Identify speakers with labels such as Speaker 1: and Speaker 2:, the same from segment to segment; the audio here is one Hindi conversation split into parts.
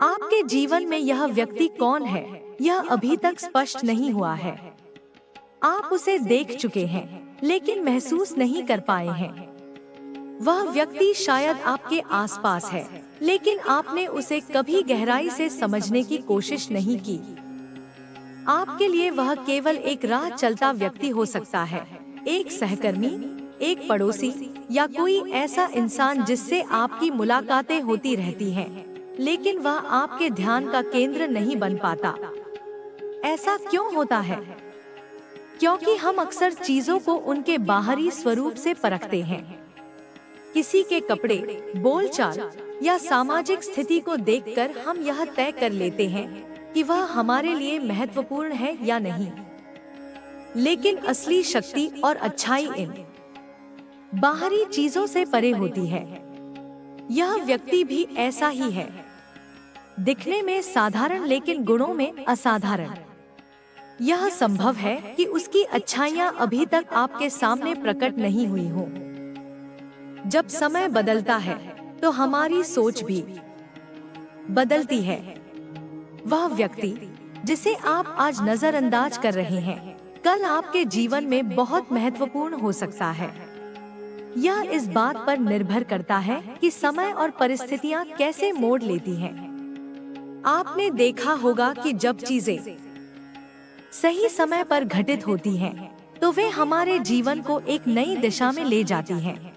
Speaker 1: आपके जीवन में यह व्यक्ति कौन है, यह अभी तक स्पष्ट नहीं हुआ है। आप उसे देख चुके हैं, लेकिन महसूस नहीं कर पाए हैं। वह व्यक्ति शायद आपके आसपास है, लेकिन आपने उसे कभी गहराई से समझने की कोशिश नहीं की। आपके लिए वह केवल एक राह चलता व्यक्ति हो सकता है, एक सहकर्मी, एक पड़ोसी या कोई ऐसा इंसान जिससे आपकी मुलाकातें होती रहती हैं, लेकिन वह आपके ध्यान का केंद्र नहीं बन पाता। ऐसा क्यों होता है? क्योंकि हम अक्सर चीजों को उनके बाहरी स्वरूप से परखते हैं। किसी के कपड़े, बोलचाल या सामाजिक स्थिति को देखकर हम यह तय कर लेते हैं कि वह हमारे लिए महत्वपूर्ण है या नहीं। लेकिन असली शक्ति और अच्छाई इन बाहरी चीजों से परे होती है। यह व्यक्ति भी ऐसा ही है, दिखने में साधारण लेकिन गुणों में असाधारण। यह संभव है कि उसकी अच्छाइयां अभी तक आपके सामने प्रकट नहीं हुई हो। जब समय बदलता है तो हमारी सोच भी बदलती है। वह व्यक्ति जिसे आप आज नजरअंदाज कर रहे हैं, कल आपके जीवन में बहुत महत्वपूर्ण हो सकता है। यह इस बात पर निर्भर करता है कि समय और परिस्थितियां कैसे मोड़ लेती हैं। आपने देखा होगा कि जब चीजें सही समय पर घटित होती हैं, तो वे हमारे जीवन को एक नई दिशा में ले जाती हैं।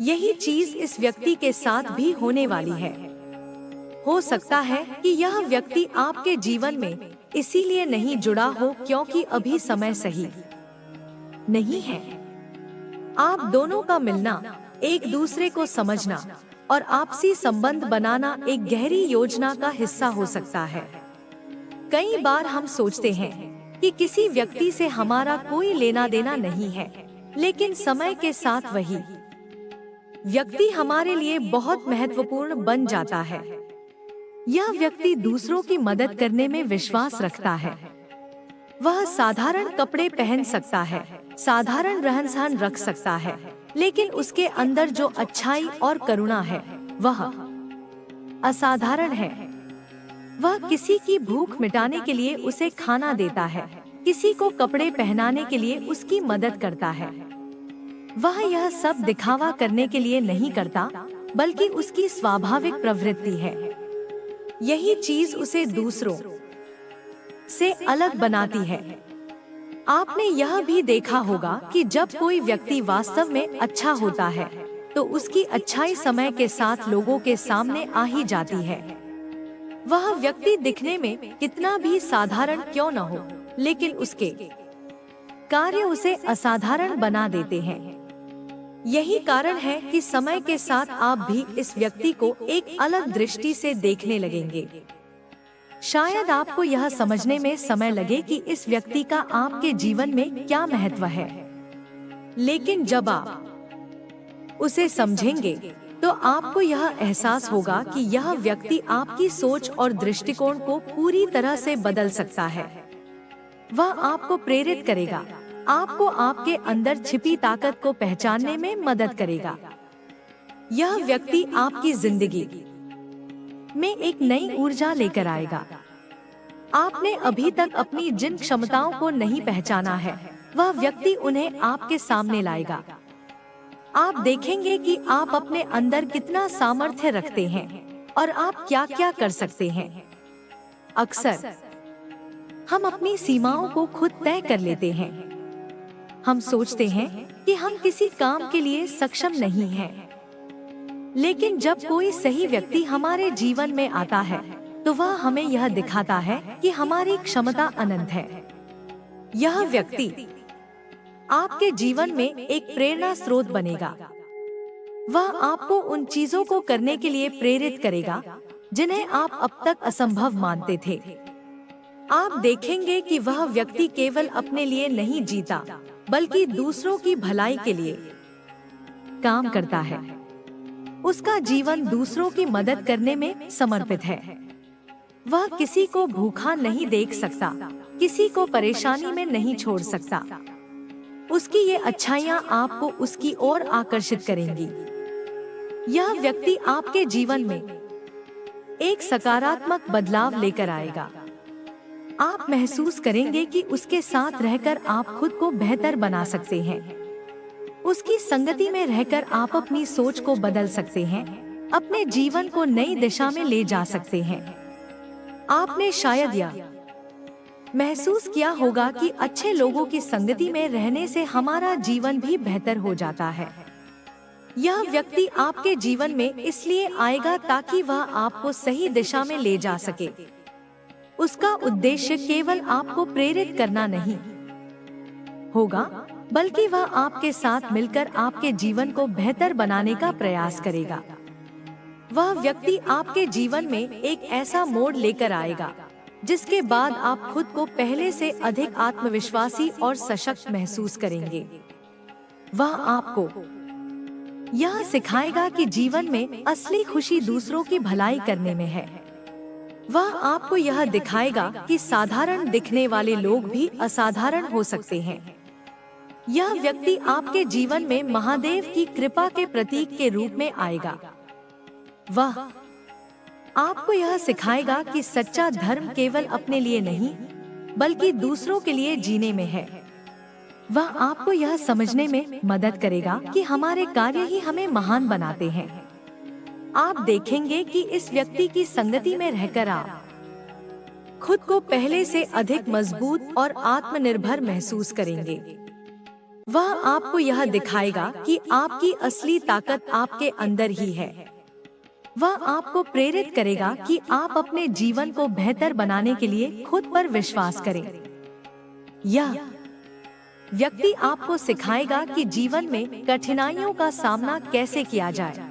Speaker 1: यही चीज इस व्यक्ति के साथ भी होने वाली है। हो सकता है कि यह व्यक्ति आपके जीवन में इसीलिए नहीं जुड़ा हो क्योंकि अभी समय सही नहीं है। आप दोनों का मिलना, एक दूसरे को समझना और आपसी संबंध बनाना एक गहरी योजना का हिस्सा हो सकता है। कई बार हम सोचते हैं कि किसी व्यक्ति से हमारा कोई लेना देना नहीं है, लेकिन समय के साथ वही व्यक्ति हमारे लिए बहुत महत्वपूर्ण बन जाता है। यह व्यक्ति दूसरों की मदद करने में विश्वास रखता है। वह साधारण कपड़े पहन सकता है, साधारण रहन-सहन रख सकता है, लेकिन उसके अंदर जो अच्छाई और करुणा है, वह असाधारण है। वह किसी की भूख मिटाने के लिए उसे खाना देता है, किसी को कपड़े पहनाने के लिए उसकी मदद करता है। वह यह सब दिखावा करने के लिए नहीं करता, बल्कि उसकी स्वाभाविक प्रवृत्ति है। यही चीज उसे दूसरों से अलग बनाती है। आपने यह भी देखा होगा कि जब कोई व्यक्ति वास्तव में अच्छा होता है, तो उसकी अच्छाई समय के साथ लोगों के सामने आ ही जाती है। वह व्यक्ति दिखने में कितना भी साधारण क्यों न हो, लेकिन उसके कार्य उसे असाधारण बना देते हैं। यही कारण है कि समय के साथ आप भी इस व्यक्ति को एक अलग दृष्टि से देखने लगेंगे। शायद आपको यह समझने में समय लगे कि इस व्यक्ति का आपके जीवन में क्या महत्व है, लेकिन जब आप उसे समझेंगे तो आपको यह एहसास होगा कि यह व्यक्ति आपकी सोच और दृष्टिकोण को पूरी तरह से बदल सकता है। वह आपको प्रेरित करेगा, आपको आपके अंदर छिपी ताकत को पहचानने में मदद करेगा। यह व्यक्ति आपकी जिंदगी में एक नई ऊर्जा लेकर आएगा। आपने अभी तक अपनी जिन क्षमताओं को नहीं पहचाना है, वह व्यक्ति उन्हें आपके सामने लाएगा। आप देखेंगे कि आप अपने अंदर कितना सामर्थ्य रखते हैं और आप क्या क्या कर सकते हैं। अक्सर हम अपनी सीमाओं को खुद तय कर लेते हैं। हम सोचते हैं कि हम किसी काम के लिए सक्षम नहीं हैं। लेकिन जब कोई सही व्यक्ति हमारे जीवन में आता है, तो वह हमें यह दिखाता है कि हमारी क्षमता अनंत है। यह व्यक्ति आपके जीवन में एक प्रेरणा स्रोत बनेगा। वह आपको उन चीजों को करने के लिए प्रेरित करेगा जिन्हें आप अब तक असंभव मानते थे। आप देखेंगे कि वह व्यक्ति केवल अपने लिए नहीं जीता, बल्कि दूसरों की भलाई के लिए काम करता है। उसका जीवन दूसरों की मदद करने में समर्पित है। वह किसी को भूखा नहीं देख सकता, किसी को परेशानी में नहीं छोड़ सकता। उसकी ये अच्छाइयाँ आपको उसकी ओर आकर्षित करेंगी। यह व्यक्ति आपके जीवन में एक सकारात्मक बदलाव लेकर आएगा। आप महसूस करेंगे कि उसके साथ रहकर आप खुद को बेहतर बना सकते हैं। उसकी संगति में रहकर आप अपनी सोच को बदल सकते हैं, अपने जीवन को नई दिशा में ले जा सकते हैं। आपने शायद यह महसूस किया होगा कि अच्छे लोगों की संगति में रहने से हमारा जीवन भी बेहतर हो जाता है। यह व्यक्ति आपके जीवन में इसलिए आएगा ताकि वह आपको सही दिशा में ले जा सके। उसका उद्देश्य केवल आपको प्रेरित करना नहीं होगा, बल्कि वह आपके साथ मिलकर आपके जीवन को बेहतर बनाने का प्रयास करेगा। वह व्यक्ति आपके जीवन में एक ऐसा मोड़ लेकर आएगा जिसके बाद आप खुद को पहले से अधिक आत्मविश्वासी और सशक्त महसूस करेंगे। वह आपको यह सिखाएगा कि जीवन में असली खुशी दूसरों की भलाई करने में है। वह आपको यह दिखाएगा कि साधारण दिखने वाले लोग भी असाधारण हो सकते हैं। यह व्यक्ति आपके जीवन में महादेव की कृपा के प्रतीक के रूप में आएगा। वह आपको यह सिखाएगा कि सच्चा धर्म केवल अपने लिए नहीं, बल्कि दूसरों के लिए जीने में है। वह आपको यह समझने में मदद करेगा कि हमारे कार्य ही हमें महान बनाते हैं। आप देखेंगे कि इस व्यक्ति की संगति में रहकर आप खुद को पहले से अधिक मजबूत और आत्मनिर्भर महसूस करेंगे। वह आपको यह दिखाएगा कि आपकी असली ताकत आपके अंदर ही है। वह आपको प्रेरित करेगा कि आप अपने जीवन को बेहतर बनाने के लिए खुद पर विश्वास करें। यह व्यक्ति आपको सिखाएगा कि जीवन में कठिनाइयों का सामना कैसे किया जाए।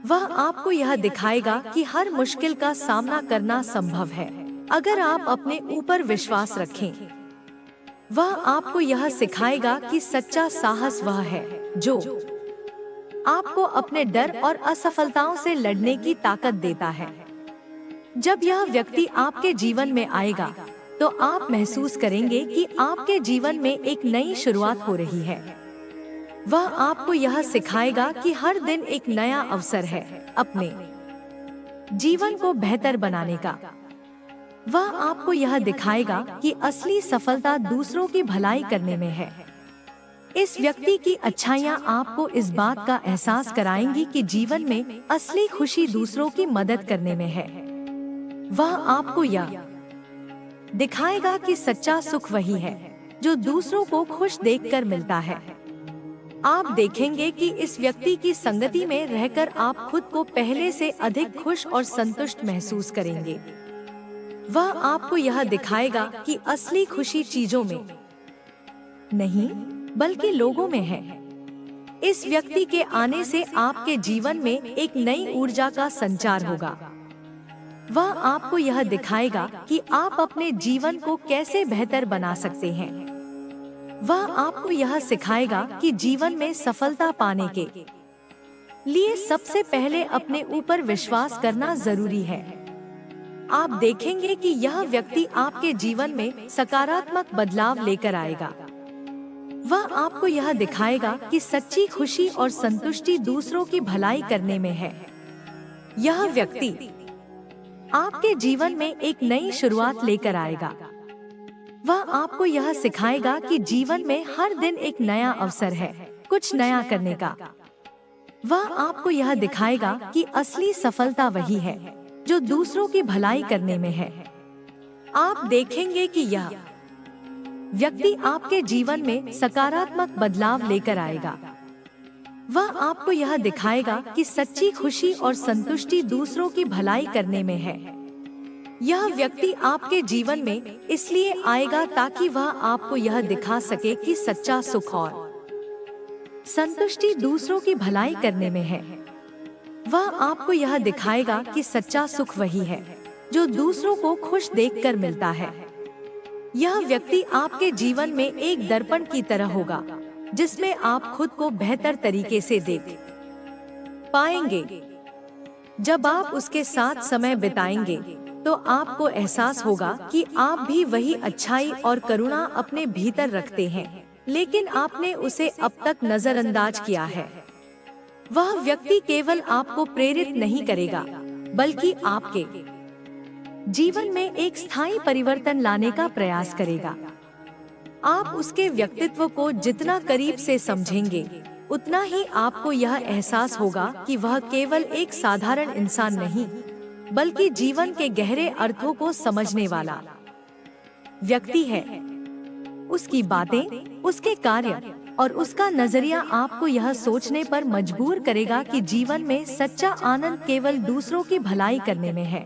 Speaker 1: वह आपको यह दिखाएगा कि हर मुश्किल का सामना करना संभव है, अगर आप अपने ऊपर विश्वास रखें। वह आपको यह सिखाएगा कि सच्चा साहस वह है जो आपको अपने डर और असफलताओं से लड़ने की ताकत देता है। जब यह व्यक्ति आपके जीवन में आएगा, तो आप महसूस करेंगे कि आपके जीवन में एक नई शुरुआत हो रही है। वह आपको यह सिखाएगा कि हर दिन एक नया अवसर है अपने जीवन को बेहतर बनाने का। वह आपको यह दिखाएगा कि असली सफलता दूसरों की भलाई करने में है। इस व्यक्ति की अच्छाइयाँ आपको इस बात का एहसास कराएंगी कि जीवन में असली खुशी दूसरों की मदद करने में है। वह आपको यह दिखाएगा कि सच्चा सुख वही है जो दूसरों को खुश देखकर मिलता है। आप देखेंगे कि इस व्यक्ति की संगति में रहकर आप खुद को पहले से अधिक खुश और संतुष्ट महसूस करेंगे। वह आपको यह दिखाएगा कि असली खुशी चीजों में नहीं, बल्कि लोगों में है। इस व्यक्ति के आने से आपके जीवन में एक नई ऊर्जा का संचार होगा। वह आपको यह दिखाएगा कि आप अपने जीवन को कैसे बेहतर बना सकते हैं। वह आपको यह सिखाएगा कि जीवन में सफलता पाने के लिए सबसे पहले अपने ऊपर विश्वास करना जरूरी है। आप देखेंगे कि यह व्यक्ति आपके जीवन में सकारात्मक बदलाव लेकर आएगा। वह आपको यह दिखाएगा कि सच्ची खुशी और संतुष्टि दूसरों की भलाई करने में है। यह व्यक्ति आपके जीवन में एक नई शुरुआत लेकर आएगा। वह आपको यह सिखाएगा कि जीवन में हर दिन एक नया अवसर है कुछ नया करने का। वह आपको यह दिखाएगा कि असली सफलता वही है जो दूसरों की भलाई करने में है। आप देखेंगे कि यह व्यक्ति आपके जीवन में सकारात्मक बदलाव लेकर आएगा। वह आपको यह दिखाएगा कि सच्ची खुशी और संतुष्टि दूसरों की भलाई करने में है। यह व्यक्ति आपके जीवन में इसलिए आएगा ताकि वह आपको यह दिखा सके कि सच्चा सुख और संतुष्टि दूसरों की भलाई करने में है। वह आपको यह दिखाएगा कि सच्चा सुख वही है जो दूसरों को खुश देखकर मिलता है। यह व्यक्ति आपके जीवन में एक दर्पण की तरह होगा जिसमें आप खुद को बेहतर तरीके से देख पाएंगे। जब आप उसके साथ समय बिताएंगे तो आपको एहसास होगा कि आप भी वही अच्छाई और करुणा अपने भीतर रखते हैं, लेकिन आपने उसे अब तक नजरअंदाज किया है। वह व्यक्ति केवल आपको प्रेरित नहीं करेगा, बल्कि आपके जीवन में एक स्थायी परिवर्तन लाने का प्रयास करेगा। आप उसके व्यक्तित्व को जितना करीब से समझेंगे, उतना ही आपको यह एहसास होगा कि वह केवल एक साधारण इंसान नहीं, बल्कि जीवन के गहरे अर्थों को समझने वाला व्यक्ति है। उसकी बातें, उसके कार्य और उसका नजरिया आपको यह सोचने पर मजबूर करेगा कि जीवन में सच्चा आनंद केवल दूसरों की भलाई करने में है।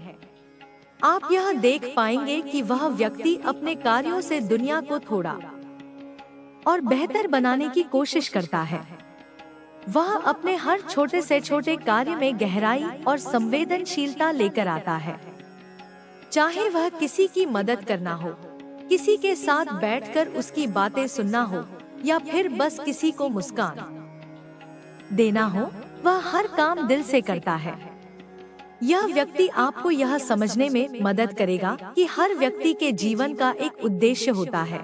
Speaker 1: आप यह देख पाएंगे कि वह व्यक्ति अपने कार्यों से दुनिया को थोड़ा और बेहतर बनाने की कोशिश करता है। वह अपने हर छोटे से छोटे कार्य में गहराई और संवेदनशीलता लेकर आता है। चाहे वह किसी की मदद करना हो, किसी के साथ बैठकर उसकी बातें सुनना हो, या फिर बस किसी को मुस्कान देना हो, वह हर काम दिल से करता है। यह व्यक्ति आपको यह समझने में मदद करेगा कि हर व्यक्ति के जीवन का एक उद्देश्य होता है।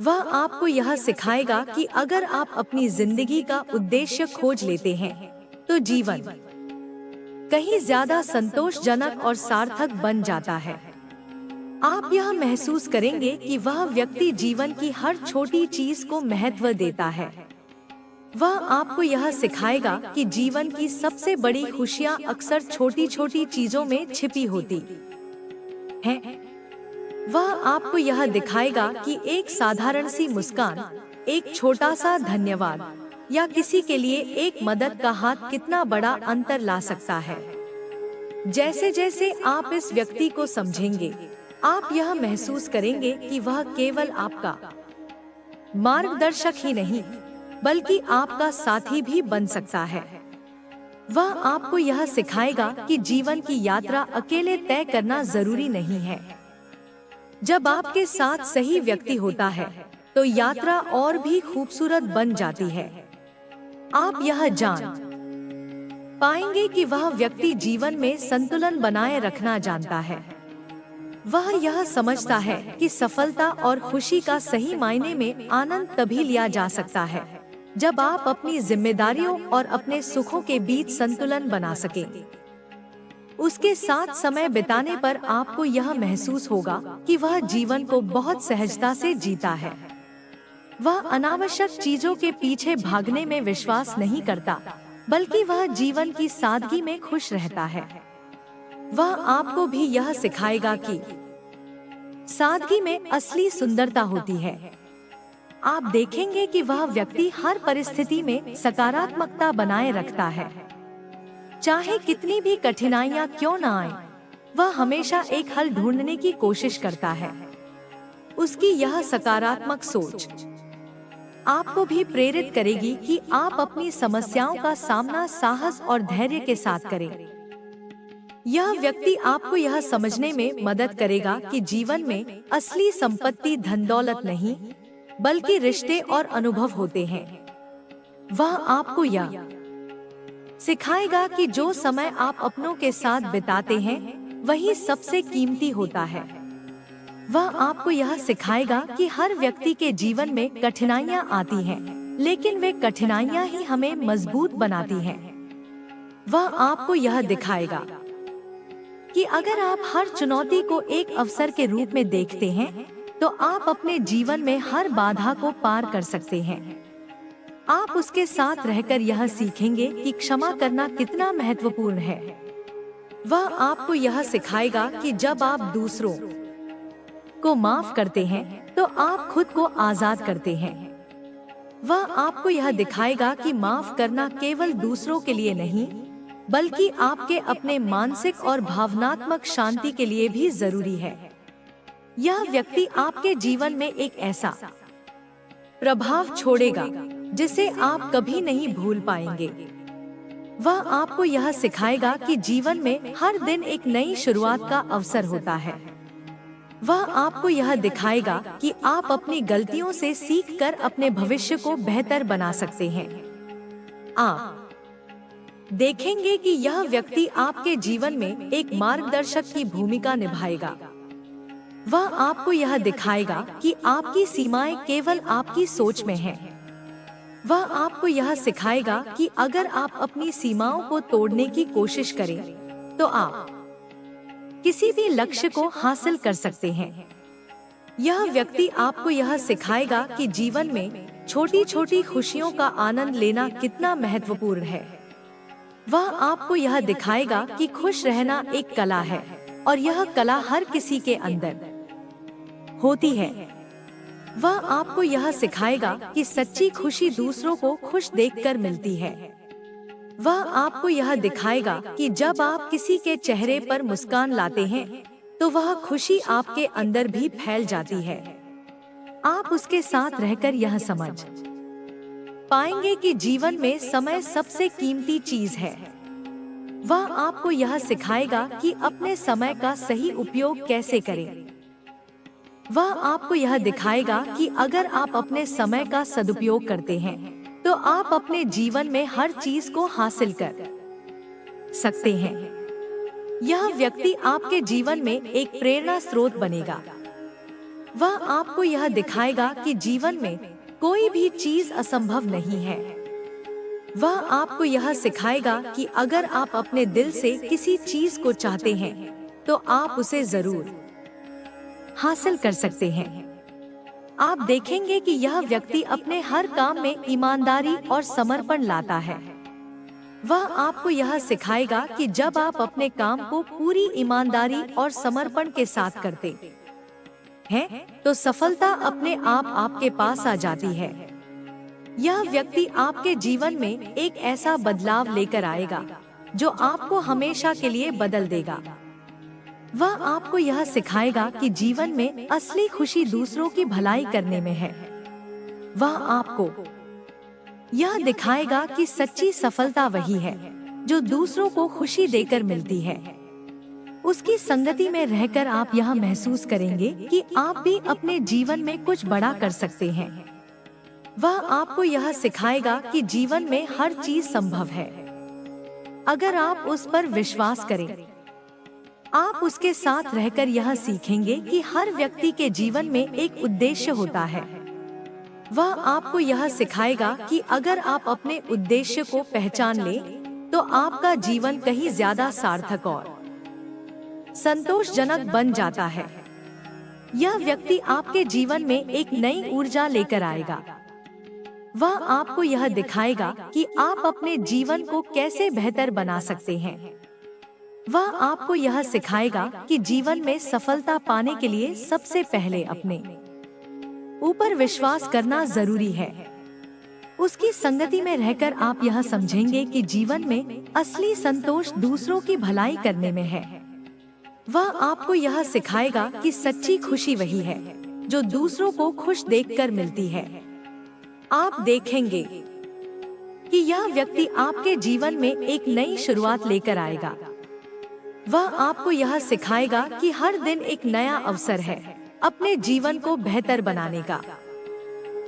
Speaker 1: वह आपको यह सिखाएगा कि अगर आप अपनी जिंदगी का उद्देश्य खोज लेते हैं, तो जीवन कहीं ज्यादा संतोषजनक और सार्थक बन जाता है। आप यह महसूस करेंगे कि वह व्यक्ति जीवन की हर छोटी चीज को महत्व देता है। वह आपको यह सिखाएगा कि जीवन की सबसे बड़ी खुशियां अक्सर छोटी छोटी चीजों में छिपी होती हैं। वह आपको यह दिखाएगा कि एक साधारण सी मुस्कान, एक छोटा सा धन्यवाद या किसी के लिए एक मदद का हाथ कितना बड़ा अंतर ला सकता है। जैसे जैसे आप इस व्यक्ति को समझेंगे, आप यह महसूस करेंगे कि वह केवल आपका मार्गदर्शक ही नहीं, बल्कि आपका साथी भी बन सकता है। वह आपको यह सिखाएगा कि जीवन की यात्रा अकेले तय करना जरूरी नहीं है। जब आपके साथ सही व्यक्ति होता है, तो यात्रा और भी खूबसूरत बन जाती है। आप यह जान पाएंगे कि वह व्यक्ति जीवन में संतुलन बनाए रखना जानता है। वह यह समझता है कि सफलता और खुशी का सही मायने में आनंद तभी लिया जा सकता है, जब आप अपनी जिम्मेदारियों और अपने सुखों के बीच संतुलन बना सकें। उसके साथ समय बिताने पर आपको यह महसूस होगा कि वह जीवन को बहुत सहजता से जीता है। वह अनावश्यक चीजों के पीछे भागने में विश्वास नहीं करता, बल्कि वह जीवन की सादगी में खुश रहता है। वह आपको भी यह सिखाएगा कि सादगी में असली सुंदरता होती है। आप देखेंगे कि वह व्यक्ति हर परिस्थिति में सकारात्मकता बनाए रखता है। चाहे कितनी भी कठिनाइयां क्यों न आए, वह हमेशा एक हल ढूंढने की कोशिश करता है। उसकी यह सकारात्मक सोच आपको भी प्रेरित करेगी कि आप अपनी समस्याओं का सामना साहस और धैर्य के साथ करें। यह व्यक्ति आपको यह समझने में मदद करेगा कि जीवन में असली संपत्ति धन दौलत नहीं, बल्कि रिश्ते और अनुभव होते हैं। वह आपको यह सिखाएगा कि जो समय आप अपनों के साथ बिताते हैं, वही सबसे कीमती होता है। वह आपको यह सिखाएगा कि हर व्यक्ति के जीवन में कठिनाइयां आती हैं, लेकिन वे कठिनाइयां ही हमें मजबूत बनाती हैं। वह आपको यह दिखाएगा कि अगर आप हर चुनौती को एक अवसर के रूप में देखते हैं, तो आप अपने जीवन में हर बाधा को पार कर सकते हैं। आप उसके साथ रहकर यह सीखेंगे कि क्षमा करना कितना महत्वपूर्ण है। वह आपको यह सिखाएगा कि जब आप दूसरों को माफ करते हैं, तो आप खुद को आजाद करते हैं। वह आपको यह दिखाएगा कि माफ करना केवल दूसरों के लिए नहीं, बल्कि आपके अपने मानसिक और भावनात्मक शांति के लिए भी जरूरी है। यह व्यक्ति आपके जीवन में एक ऐसा प्रभाव छोड़ेगा जिसे आप कभी नहीं भूल पाएंगे। वह आपको यह सिखाएगा कि जीवन में हर दिन एक नई शुरुआत का अवसर होता है। वह आपको यह दिखाएगा कि आप अपनी गलतियों से सीखकर अपने भविष्य को बेहतर बना सकते हैं। आप देखेंगे कि यह व्यक्ति आपके जीवन में एक मार्गदर्शक की भूमिका निभाएगा। वह आपको यह दिखाएगा कि आपकी सीमाएं केवल आपकी सोच में हैं। वह आपको यह सिखाएगा कि अगर आप अपनी सीमाओं को तोड़ने की कोशिश करें, तो आप किसी भी लक्ष्य को हासिल कर सकते हैं। यह व्यक्ति आपको यह सिखाएगा कि जीवन में छोटी छोटी खुशियों का आनंद लेना कितना महत्वपूर्ण है। वह आपको यह दिखाएगा कि खुश रहना एक कला है और यह कला हर किसी के अंदर होती है। वह आपको यह सिखाएगा कि सच्ची खुशी दूसरों को खुश देखकर मिलती है। वह आपको यह दिखाएगा कि जब आप किसी के चेहरे पर मुस्कान लाते हैं तो वह खुशी आपके अंदर भी फैल जाती है। आप उसके साथ रहकर यह समझ पाएंगे कि जीवन में समय सबसे कीमती चीज है। वह आपको यह सिखाएगा कि अपने समय का सही उपयोग कैसे करें। वह आपको यह दिखाएगा कि अगर आप अपने समय का सदुपयोग करते हैं तो आप अपने जीवन में हर चीज को हासिल कर सकते हैं। यह व्यक्ति आपके जीवन में एक प्रेरणा स्रोत बनेगा। वह आपको यह दिखाएगा कि जीवन में कोई भी चीज असंभव नहीं है। वह आपको यह सिखाएगा कि अगर आप अपने दिल से किसी चीज को चाहते हैं तो आप उसे जरूर हासिल कर सकते हैं। आप देखेंगे कि यह व्यक्ति अपने हर काम में ईमानदारी और समर्पण लाता है। वह आपको यह सिखाएगा कि जब आप अपने काम को पूरी ईमानदारी और समर्पण के साथ करते हैं तो सफलता अपने आप आपके पास आ जाती है। यह व्यक्ति आपके जीवन में एक ऐसा बदलाव लेकर आएगा जो आपको हमेशा के लिए बदल देगा। वह आपको यह सिखाएगा कि जीवन में असली खुशी दूसरों की भलाई करने में है। वह आपको यह दिखाएगा कि सच्ची सफलता वही है जो दूसरों को खुशी देकर मिलती है। उसकी संगति में रहकर आप यह महसूस करेंगे कि आप भी अपने जीवन में कुछ बड़ा कर सकते हैं। वह आपको यह सिखाएगा कि जीवन में हर चीज संभव है अगर आप उस पर विश्वास करें। आप उसके साथ रहकर यह सीखेंगे कि हर व्यक्ति के जीवन में एक उद्देश्य होता है। वह आपको यह सिखाएगा कि अगर आप अपने उद्देश्य को पहचान लें तो आपका जीवन कहीं ज्यादा सार्थक और संतोषजनक बन जाता है। यह व्यक्ति आपके जीवन में एक नई ऊर्जा लेकर आएगा। वह आपको यह दिखाएगा कि आप अपने जीवन को कैसे बेहतर बना सकते हैं। वह आपको यह सिखाएगा कि जीवन में सफलता पाने के लिए सबसे पहले अपने ऊपर विश्वास करना जरूरी है। उसकी संगति में रहकर आप यह समझेंगे कि जीवन में असली संतोष दूसरों की भलाई करने में है। वह आपको यह सिखाएगा कि सच्ची खुशी वही है जो दूसरों को खुश देखकर मिलती है। आप देखेंगे कि यह व्यक्ति आपके जीवन में एक नई शुरुआत लेकर आएगा। वह आपको यह सिखाएगा कि हर दिन एक नया अवसर है अपने जीवन को बेहतर बनाने का।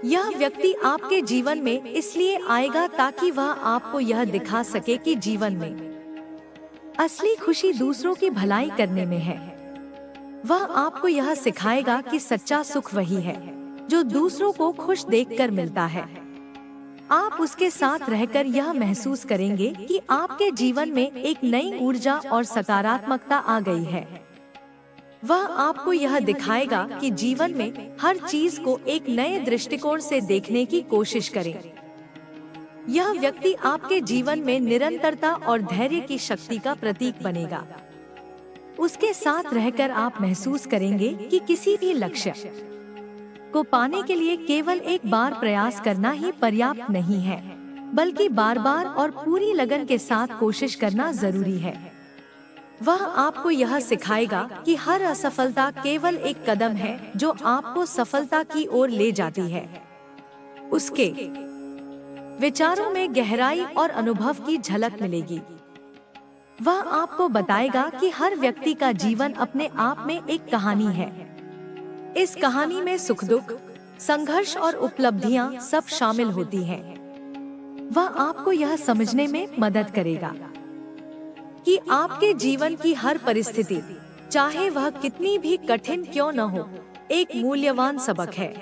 Speaker 1: यह व्यक्ति आपके जीवन में इसलिए आएगा ताकि वह आपको यह दिखा सके कि जीवन में असली खुशी दूसरों की भलाई करने में है। वह आपको यह सिखाएगा कि सच्चा सुख वही है जो दूसरों को खुश देखकर मिलता है। आप उसके साथ रहकर यह महसूस करेंगे कि आपके जीवन में एक नई ऊर्जा और सकारात्मकता आ गई है। वह आपको यह दिखाएगा कि जीवन में हर चीज को एक नए दृष्टिकोण से देखने की कोशिश करें। यह व्यक्ति आपके जीवन में निरंतरता और धैर्य की शक्ति का प्रतीक बनेगा। उसके साथ रहकर आप महसूस करेंगे कि किसी भी लक्ष्य को पाने के लिए केवल एक बार प्रयास करना ही पर्याप्त नहीं है, बल्कि बार बार और पूरी लगन के साथ कोशिश करना जरूरी है। वह आपको यह सिखाएगा कि हर असफलता केवल एक कदम है जो आपको सफलता की ओर ले जाती है। उसके विचारों में गहराई और अनुभव की झलक मिलेगी। वह आपको बताएगा कि हर व्यक्ति का जीवन अपने आप में एक कहानी है। इस कहानी में सुख दुख, संघर्ष और उपलब्धियां सब शामिल होती हैं। वह आपको यह समझने में मदद करेगा कि आपके जीवन की हर परिस्थिति, चाहे वह कितनी भी कठिन क्यों न हो, एक मूल्यवान सबक है।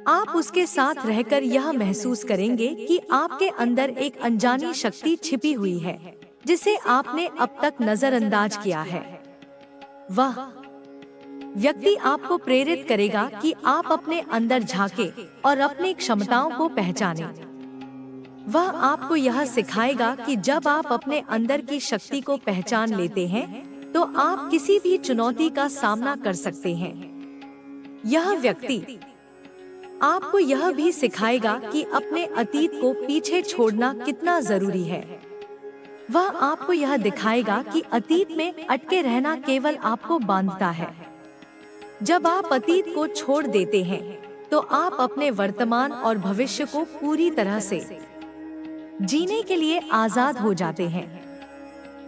Speaker 1: आप उसके साथ रहकर यह महसूस करेंगे कि आपके अंदर एक अनजानी शक्ति छिपी हुई है जिसे आपने अब तक नजरअंदाज किया है। वह व्यक्ति आपको प्रेरित करेगा कि आप अपने अंदर झांके और अपनी क्षमताओं को पहचानें। वह आपको यह सिखाएगा कि जब आप अपने अंदर की शक्ति को पहचान लेते हैं तो आप किसी भी चुनौती का सामना कर सकते हैं। यह व्यक्ति आपको यह भी सिखाएगा कि अपने अतीत को पीछे छोड़ना कितना जरूरी है। वह आपको यह दिखाएगा कि अतीत में अटके रहना केवल आपको बांधता है। जब आप अतीत को छोड़ देते हैं तो आप अपने वर्तमान और भविष्य को पूरी तरह से जीने के लिए आजाद हो जाते हैं।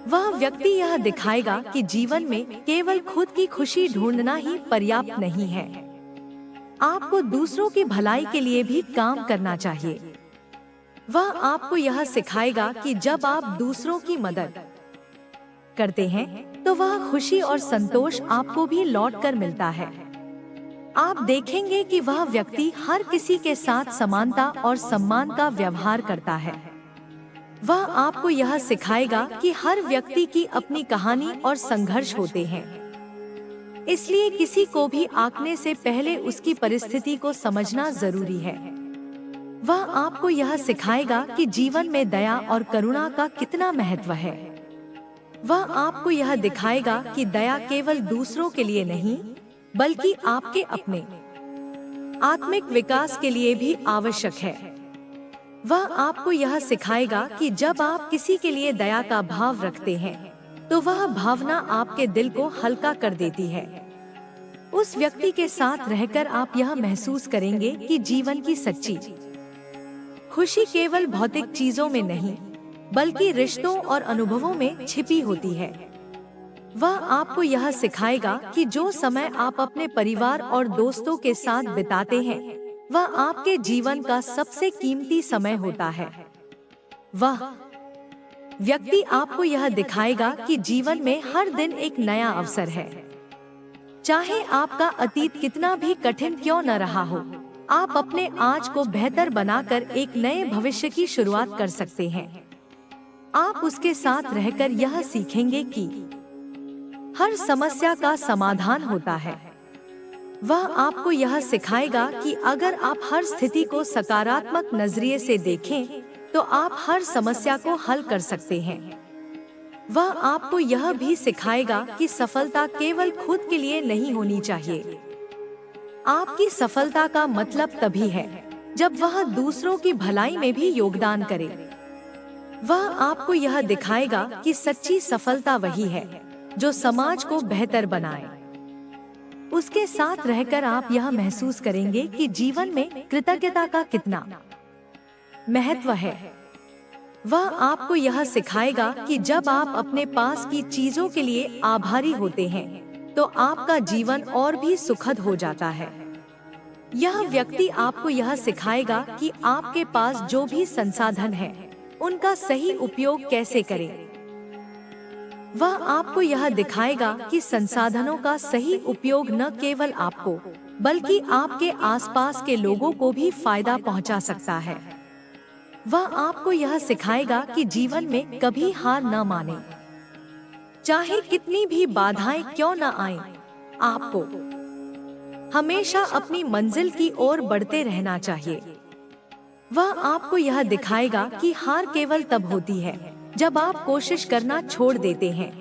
Speaker 1: वह व्यक्ति यह दिखाएगा कि जीवन में केवल खुद की खुशी ढूंढना ही पर्याप्त नहीं है। आपको दूसरों की भलाई के लिए भी काम करना चाहिए। वह आपको यह सिखाएगा कि जब आप दूसरों की मदद करते हैं तो वह खुशी और संतोष आपको भी लौटकर मिलता है। आप देखेंगे कि वह व्यक्ति हर किसी के साथ समानता और सम्मान का व्यवहार करता है। वह आपको यह सिखाएगा कि हर व्यक्ति की अपनी कहानी और संघर्ष होते हैं, इसलिए किसी को भी आंकने से पहले उसकी परिस्थिति को समझना जरूरी है। वह आपको यह सिखाएगा कि जीवन में दया और करुणा का कितना महत्व है। वह आपको यह दिखाएगा कि दया केवल दूसरों के लिए नहीं बल्कि आपके अपने आत्मिक विकास के लिए भी आवश्यक है। वह आपको यह सिखाएगा कि जब आप किसी के लिए दया का भाव रखते हैं तो वह भावना आपके दिल को हल्का कर देती है। उस व्यक्ति के साथ रहकर आप यह महसूस करेंगे कि जीवन की सच्ची खुशी केवल भौतिक चीजों में नहीं बल्कि रिश्तों और अनुभवों में छिपी होती है। वह आपको यह सिखाएगा कि जो समय आप अपने परिवार और दोस्तों के साथ बिताते हैं वह आपके जीवन का सबसे कीमती समय होता है। वह व्यक्ति आपको यह दिखाएगा कि जीवन में हर दिन एक नया अवसर है। चाहे आपका अतीत कितना भी कठिन क्यों न रहा हो, आप अपने आज को बेहतर बनाकर एक नए भविष्य की शुरुआत कर सकते हैं। आप उसके साथ रहकर यह सीखेंगे कि हर समस्या का समाधान होता है। वह आपको यह सिखाएगा कि अगर आप हर स्थिति को सकारात्मक नजरिए से देखें तो आप हर समस्या को हल कर सकते हैं। वह आपको यह भी सिखाएगा कि सफलता केवल खुद के लिए नहीं होनी चाहिए। आपकी सफलता का मतलब तभी है जब वह दूसरों की भलाई में भी योगदान करे। वह आपको यह दिखाएगा कि सच्ची सफलता वही है जो समाज को बेहतर बनाए। उसके साथ रहकर आप यह महसूस करेंगे कि जीवन में कृतज्ञता का कितना महत्व है। वह आपको यह सिखाएगा कि जब आप अपने पास की चीजों के लिए आभारी होते हैं तो आपका जीवन और भी सुखद हो जाता है। यह व्यक्ति आपको यह सिखाएगा कि आपके पास जो भी संसाधन है उनका सही उपयोग कैसे करें। वह आपको यह दिखाएगा कि संसाधनों का सही उपयोग न केवल आपको बल्कि आपके आसपास के लोगों को भी फायदा पहुंचा सकता है। वह आपको यह सिखाएगा कि जीवन में कभी हार न माने, चाहे कितनी भी बाधाएं क्यों न आएं, आपको हमेशा अपनी मंजिल की ओर बढ़ते रहना चाहिए। वह आपको यह दिखाएगा कि हार केवल तब होती है जब आप कोशिश करना छोड़ देते हैं।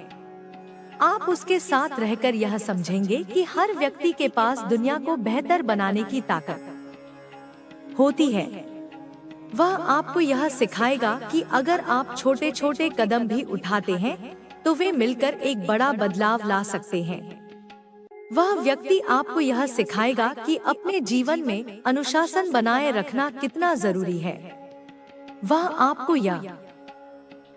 Speaker 1: आप उसके साथ रहकर यह समझेंगे कि हर व्यक्ति के पास दुनिया को बेहतर बनाने की ताकत होती है। वह आपको यह सिखाएगा कि अगर आप छोटे छोटे कदम भी उठाते हैं तो वे मिलकर एक बड़ा बदलाव ला सकते हैं। वह व्यक्ति आपको यह सिखाएगा कि अपने जीवन में अनुशासन बनाए रखना कितना जरूरी है। वह आपको यह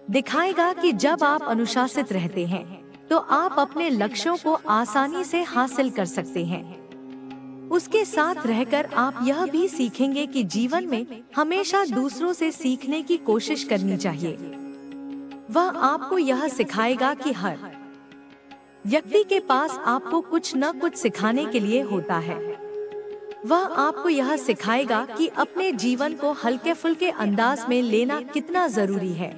Speaker 1: दिखाएगा कि जब आप अनुशासित रहते हैं तो आप अपने लक्ष्यों को आसानी से हासिल कर सकते हैं। उसके साथ रहकर आप यह भी सीखेंगे कि जीवन में हमेशा दूसरों से सीखने की कोशिश करनी चाहिए। वह आपको यह सिखाएगा कि हर व्यक्ति के पास आपको कुछ न कुछ सिखाने के लिए होता है। वह आपको यह सिखाएगा कि अपने जीवन को हल्के फुल्के अंदाज में लेना कितना जरूरी है।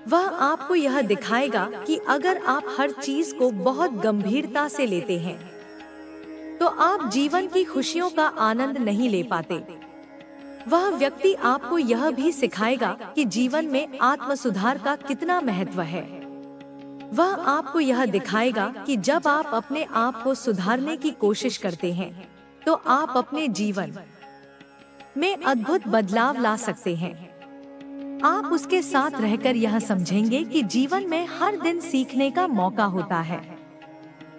Speaker 1: वह आपको यह दिखाएगा कि अगर आप हर चीज को बहुत गंभीरता से लेते हैं, तो आप जीवन की खुशियों का आनंद नहीं ले पाते। वह व्यक्ति आपको यह भी सिखाएगा कि जीवन में आत्म सुधार का कितना महत्व है। वह आपको यह दिखाएगा कि जब आप अपने आप को सुधारने की कोशिश करते हैं, तो आप अपने जीवन में अद्भुत बदलाव ला सकते हैं। आप उसके साथ रहकर यह समझेंगे कि जीवन में हर दिन सीखने का मौका होता है।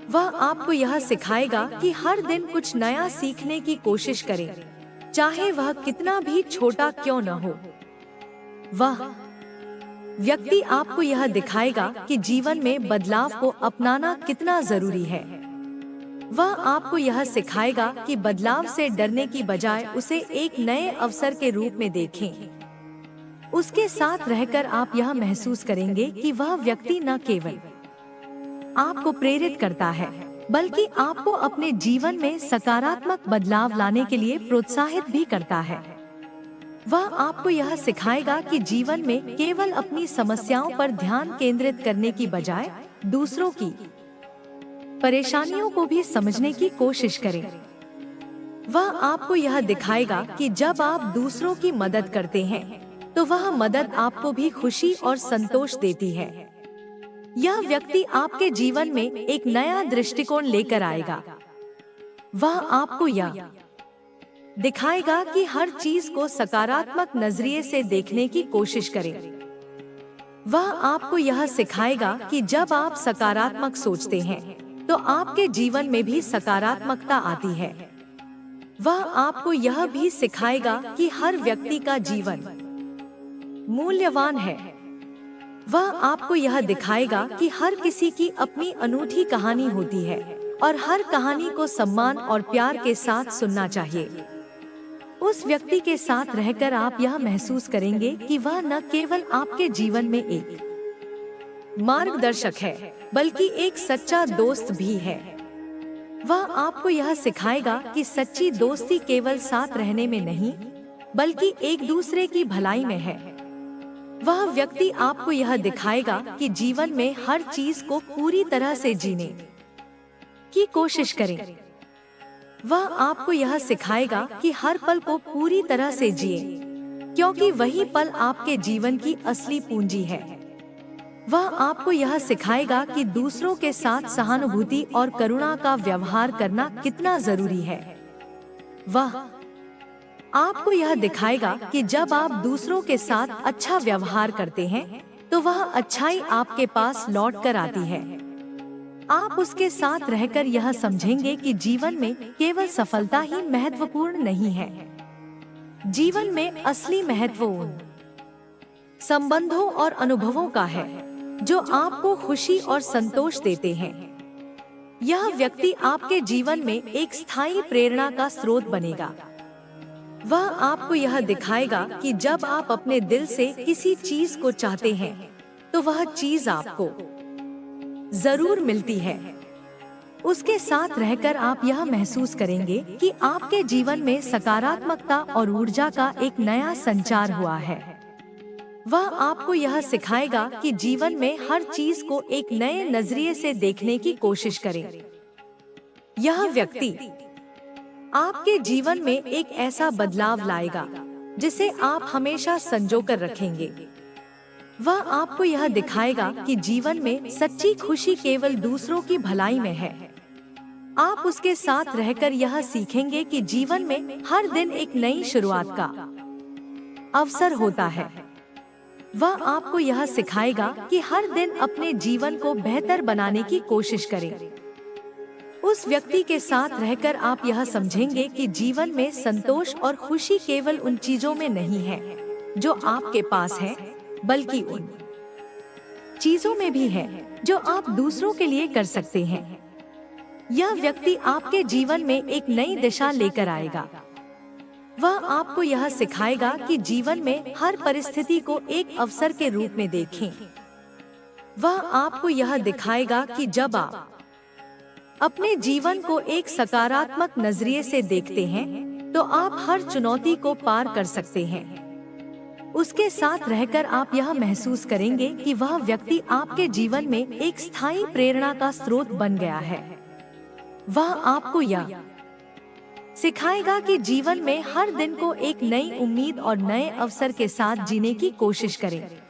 Speaker 1: वह आपको यह सिखाएगा कि हर दिन कुछ नया सीखने की कोशिश करें, चाहे वह कितना भी छोटा क्यों न हो। वह व्यक्ति आपको यह दिखाएगा कि जीवन में बदलाव को अपनाना कितना जरूरी है। वह आपको यह सिखाएगा कि बदलाव से डरने की बजाय उसे एक नए अवसर के रूप में देखें। उसके साथ रहकर आप यह महसूस करेंगे कि वह व्यक्ति न केवल आपको प्रेरित करता है, बल्कि आपको अपने जीवन में सकारात्मक बदलाव लाने के लिए प्रोत्साहित भी करता है। वह आपको यह सिखाएगा कि जीवन में केवल अपनी समस्याओं पर ध्यान केंद्रित करने की बजाय दूसरों की परेशानियों को भी समझने की कोशिश करें। वह आपको यह दिखाएगा कि जब आप दूसरों की मदद करते हैं, तो वह मदद आपको भी खुशी और संतोष देती है। यह व्यक्ति आपके जीवन में एक नया दृष्टिकोण लेकर आएगा। वह आपको यह दिखाएगा कि हर चीज को सकारात्मक नजरिए से देखने की कोशिश करें। वह आपको यह सिखाएगा कि जब आप सकारात्मक सोचते हैं, तो आपके जीवन में भी सकारात्मकता आती है। वह आपको यह भी सिखाएगा कि हर व्यक्ति का जीवन मूल्यवान है। वह आपको यह दिखाएगा कि हर किसी की अपनी अनूठी कहानी होती है और हर कहानी को सम्मान और प्यार के साथ सुनना चाहिए। उस व्यक्ति के साथ रहकर आप यह महसूस करेंगे कि वह न केवल आपके जीवन में एक मार्गदर्शक है, बल्कि एक सच्चा दोस्त भी है। वह आपको यह सिखाएगा कि सच्ची दोस्ती केवल साथ रहने में नहीं, बल्कि एक दूसरे की भलाई में है। वह व्यक्ति आपको यह दिखाएगा कि जीवन में हर चीज को पूरी तरह से जीने की कोशिश करें। वह आपको यह सिखाएगा कि हर पल को पूरी तरह से जिए, क्योंकि वही पल आपके जीवन की असली पूंजी है। वह आपको यह सिखाएगा कि दूसरों के साथ सहानुभूति और करुणा का व्यवहार करना कितना जरूरी है। वह आपको यह दिखाएगा कि जब आप दूसरों के साथ अच्छा व्यवहार करते हैं, तो वह अच्छाई आपके पास लौट कर आती है। आप उसके साथ रहकर यह समझेंगे कि जीवन में केवल सफलता ही महत्वपूर्ण नहीं है। जीवन में असली महत्व उन संबंधों और अनुभवों का है जो आपको खुशी और संतोष देते हैं। यह व्यक्ति आपके जीवन में एक स्थायी प्रेरणा का स्रोत बनेगा। वह आपको यह दिखाएगा कि जब आप अपने दिल से किसी चीज को चाहते हैं, तो वह चीज आपको जरूर मिलती है। उसके साथ रहकर आप यह महसूस करेंगे कि आपके जीवन में सकारात्मकता और ऊर्जा का एक नया संचार हुआ है। वह आपको यह सिखाएगा कि जीवन में हर चीज को एक नए नजरिए से देखने की कोशिश करें। यह व्यक्ति आपके जीवन में एक ऐसा बदलाव लाएगा जिसे आप हमेशा संजोकर रखेंगे। वह आपको यह दिखाएगा कि जीवन में सच्ची खुशी केवल दूसरों की भलाई में है। आप उसके साथ रहकर यह सीखेंगे कि जीवन में हर दिन एक नई शुरुआत का अवसर होता है। वह आपको यह सिखाएगा कि हर दिन अपने जीवन को बेहतर बनाने की कोशिश करें। उस व्यक्ति के साथ रहकर आप यह समझेंगे कि जीवन में संतोष और खुशी केवल उन चीजों में नहीं है जो आपके पास है, बल्कि उन चीजों में भी है जो आप दूसरों के लिए कर सकते हैं। यह व्यक्ति आपके जीवन में एक नई दिशा लेकर आएगा। वह आपको यह सिखाएगा कि जीवन में हर परिस्थिति को एक अवसर के रूप में देखें। वह आपको यह दिखाएगा कि जब आप अपने जीवन को एक सकारात्मक नजरिए से देखते हैं, तो आप हर चुनौती को पार कर सकते हैं। उसके साथ रहकर आप यह महसूस करेंगे कि वह व्यक्ति आपके जीवन में एक स्थायी प्रेरणा का स्रोत बन गया है। वह आपको यह सिखाएगा कि जीवन में हर दिन को एक नई उम्मीद और नए अवसर के साथ जीने की कोशिश करें।